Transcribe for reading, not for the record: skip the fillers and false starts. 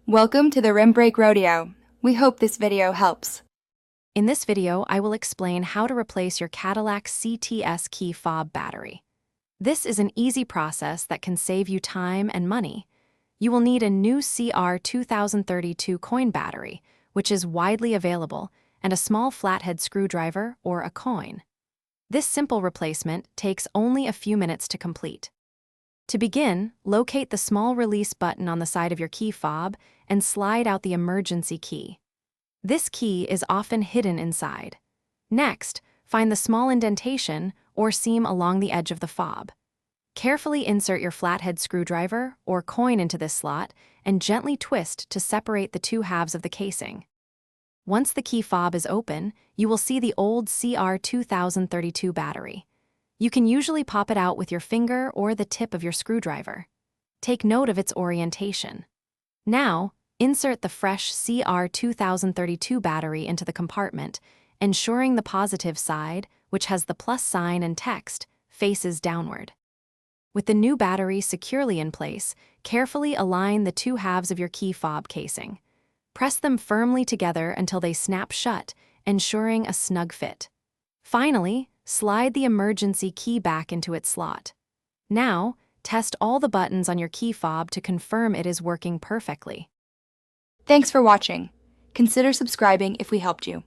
Welcome to the Rim Brake Rodeo. We hope this video helps. In this video, I will explain how to replace your Cadillac CTS key fob battery. This is an easy process that can save you time and money. You will need a new CR 2032 coin battery, which is widely available, and a small flathead screwdriver or a coin. This simple replacement takes only a few minutes to complete. To begin, locate the small release button on the side of your key fob and slide out the emergency key. This key is often hidden inside. Next, find the small indentation or seam along the edge of the fob. Carefully insert your flathead screwdriver or coin into this slot and gently twist to separate the two halves of the casing. Once the key fob is open, you will see the old CR 2032 battery. You can usually pop it out with your finger or the tip of your screwdriver. Take note of its orientation. Now, insert the fresh CR 2032 battery into the compartment, ensuring the positive side, which has the plus sign and text, faces downward. With the new battery securely in place, carefully align the two halves of your key fob casing. Press them firmly together until they snap shut, ensuring a snug fit. Finally, slide the emergency key back into its slot. Now, test all the buttons on your key fob to confirm it is working perfectly. Thanks for watching. Consider subscribing if we helped you.